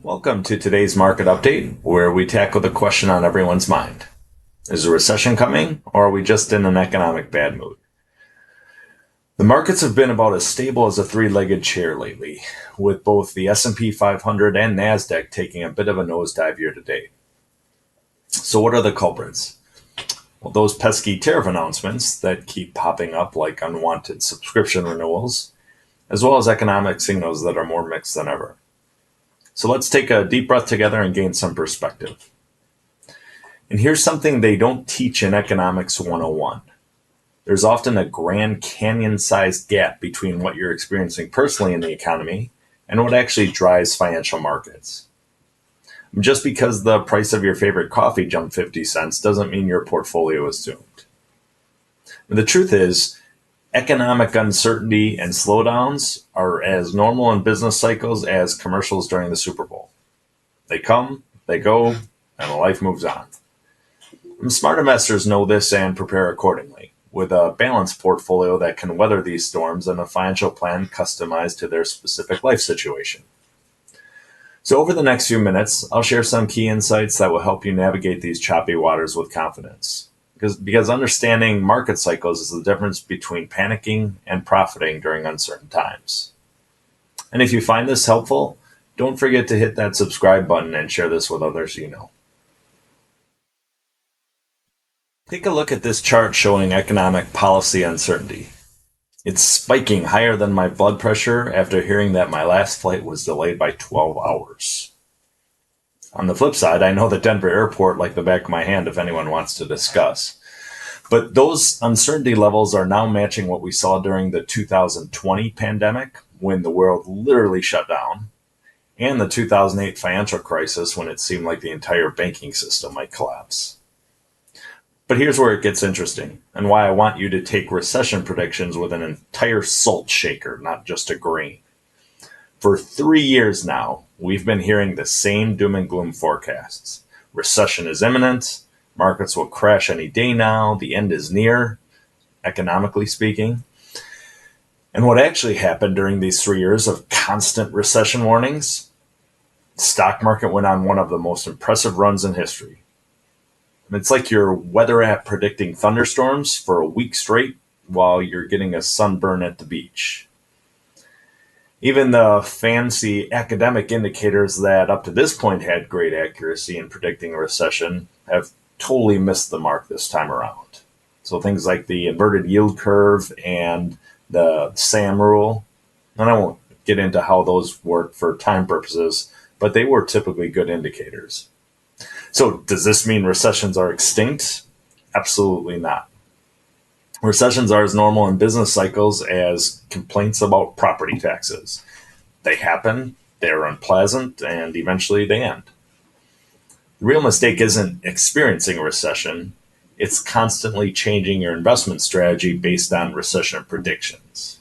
Welcome to today's market update, where we tackle the question on everyone's mind. Is a recession coming, or are we just in an economic bad mood? The markets have been about as stable as a three-legged chair lately, with both the S&P 500 and Nasdaq taking a bit of a nosedive year to date. So what are the culprits? Well, those pesky tariff announcements that keep popping up like unwanted subscription renewals, as well as economic signals that are more mixed than ever. So let's take a deep breath together and gain some perspective. And here's something they don't teach in Economics 101. There's often a Grand Canyon-sized gap between what you're experiencing personally in the economy and what actually drives financial markets. Just because the price of your favorite coffee jumped 50 cents doesn't mean your portfolio is doomed. And the truth is, economic uncertainty and slowdowns are as normal in business cycles as commercials during the Super Bowl. They come, they go, and life moves on. And smart investors know this and prepare accordingly, with a balanced portfolio that can weather these storms and a financial plan customized to their specific life situation. So over the next few minutes, I'll share some key insights that will help you navigate these choppy waters with confidence. Because understanding market cycles is the difference between panicking and profiting during uncertain times. And if you find this helpful, don't forget to hit that subscribe button and share this with others you know. Take a look at this chart showing economic policy uncertainty. It's spiking higher than my blood pressure after hearing that my last flight was delayed by 12 hours. On the flip side, I know the Denver airport like the back of my hand if anyone wants to discuss. But those uncertainty levels are now matching what we saw during the 2020 pandemic, when the world literally shut down, and the 2008 financial crisis, when it seemed like the entire banking system might collapse. But here's where it gets interesting, and why I want you to take recession predictions with an entire salt shaker, not just a grain. For 3 years now, we've been hearing the same doom and gloom forecasts. Recession is imminent, markets will crash any day now, the end is near, economically speaking. And what actually happened during these 3 years of constant recession warnings? The stock market went on one of the most impressive runs in history. It's like your weather app predicting thunderstorms for a week straight while you're getting a sunburn at the beach. Even the fancy academic indicators that up to this point had great accuracy in predicting a recession have totally missed the mark this time around. So things like the inverted yield curve and the SAM rule, and I won't get into how those work for time purposes, but they were typically good indicators. So does this mean recessions are extinct? Absolutely not. Recessions are as normal in business cycles as complaints about property taxes. They happen, they're unpleasant, and eventually they end. The real mistake isn't experiencing a recession, it's constantly changing your investment strategy based on recession predictions.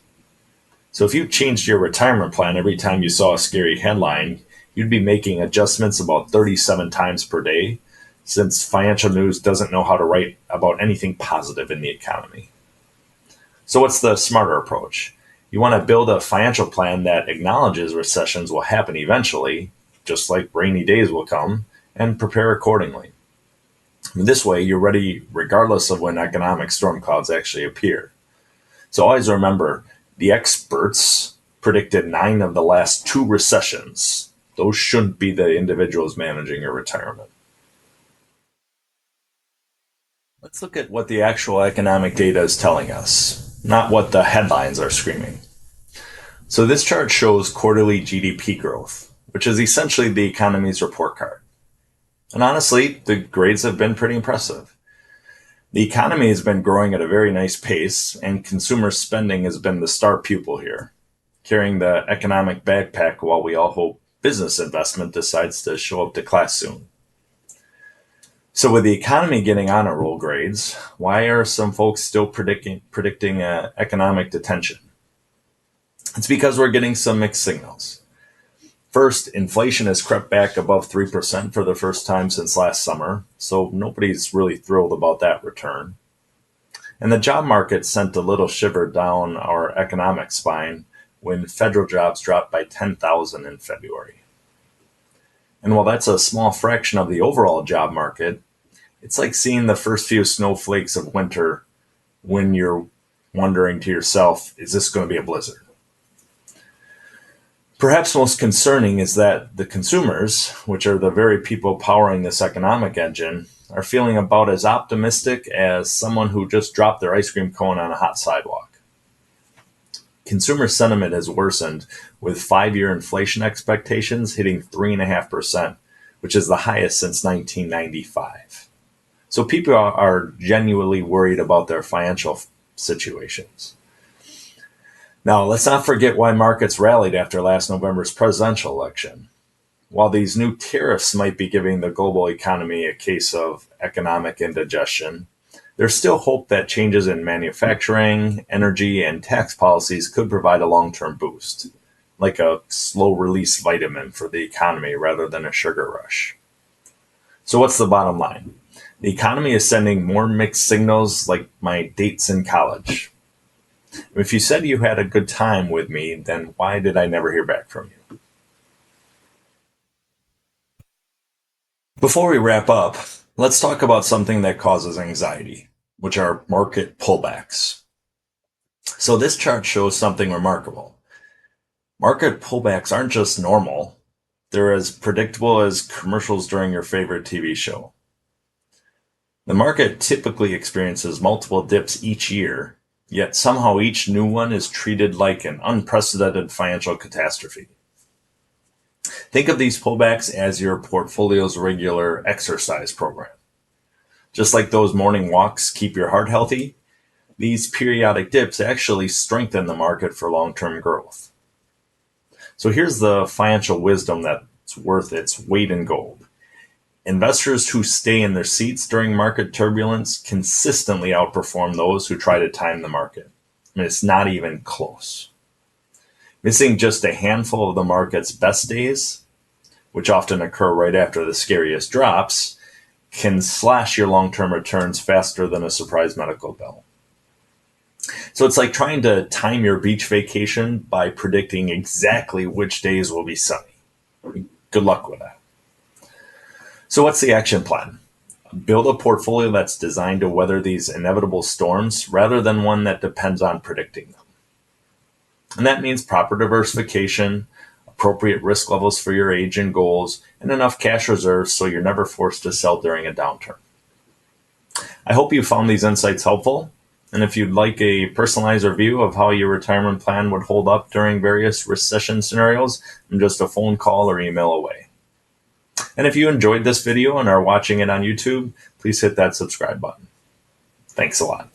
So if you changed your retirement plan every time you saw a scary headline, you'd be making adjustments about 37 times per day, since financial news doesn't know how to write about anything positive in the economy. So what's the smarter approach? You want to build a financial plan that acknowledges recessions will happen eventually, just like rainy days will come, and prepare accordingly. This way, you're ready regardless of when economic storm clouds actually appear. So always remember, the experts predicted 9 of the last 2 recessions. Those shouldn't be the individuals managing your retirement. Let's look at what the actual economic data is telling us, not what the headlines are screaming. So this chart shows quarterly GDP growth, which is essentially the economy's report card. And honestly, the grades have been pretty impressive. The economy has been growing at a very nice pace, and consumer spending has been the star pupil here, carrying the economic backpack while we all hope business investment decides to show up to class soon. So with the economy getting honor roll grades, why are some folks still predicting economic detention? It's because we're getting some mixed signals. First, inflation has crept back above 3% for the first time since last summer, so nobody's really thrilled about that return. And the job market sent a little shiver down our economic spine when federal jobs dropped by 10,000 in February. And while that's a small fraction of the overall job market, it's like seeing the first few snowflakes of winter when you're wondering to yourself, is this going to be a blizzard? Perhaps most concerning is that the consumers, which are the very people powering this economic engine, are feeling about as optimistic as someone who just dropped their ice cream cone on a hot sidewalk. Consumer sentiment has worsened, with 5-year inflation expectations hitting 3.5%, which is the highest since 1995. So people are genuinely worried about their financial situations. Now, let's not forget why markets rallied after last November's presidential election. While these new tariffs might be giving the global economy a case of economic indigestion, there's still hope that changes in manufacturing, energy, and tax policies could provide a long-term boost, like a slow-release vitamin for the economy rather than a sugar rush. So what's the bottom line? The economy is sending more mixed signals like my dates in college. If you said you had a good time with me, then why did I never hear back from you? Before we wrap up, let's talk about something that causes anxiety, which are market pullbacks. So this chart shows something remarkable. Market pullbacks aren't just normal, they're as predictable as commercials during your favorite TV show. The market typically experiences multiple dips each year, yet somehow each new one is treated like an unprecedented financial catastrophe. Think of these pullbacks as your portfolio's regular exercise program. Just like those morning walks keep your heart healthy, these periodic dips actually strengthen the market for long-term growth. So here's the financial wisdom that's worth its weight in gold. Investors who stay in their seats during market turbulence consistently outperform those who try to time the market. I mean, it's not even close. Missing just a handful of the market's best days, which often occur right after the scariest drops, can slash your long-term returns faster than a surprise medical bill. So it's like trying to time your beach vacation by predicting exactly which days will be sunny. Good luck with that. So what's the action plan? Build a portfolio that's designed to weather these inevitable storms rather than one that depends on predicting them. And that means proper diversification, appropriate risk levels for your age and goals, and enough cash reserves so you're never forced to sell during a downturn. I hope you found these insights helpful. And if you'd like a personalized review of how your retirement plan would hold up during various recession scenarios, I'm just a phone call or email away. And if you enjoyed this video and are watching it on YouTube, please hit that subscribe button. Thanks a lot.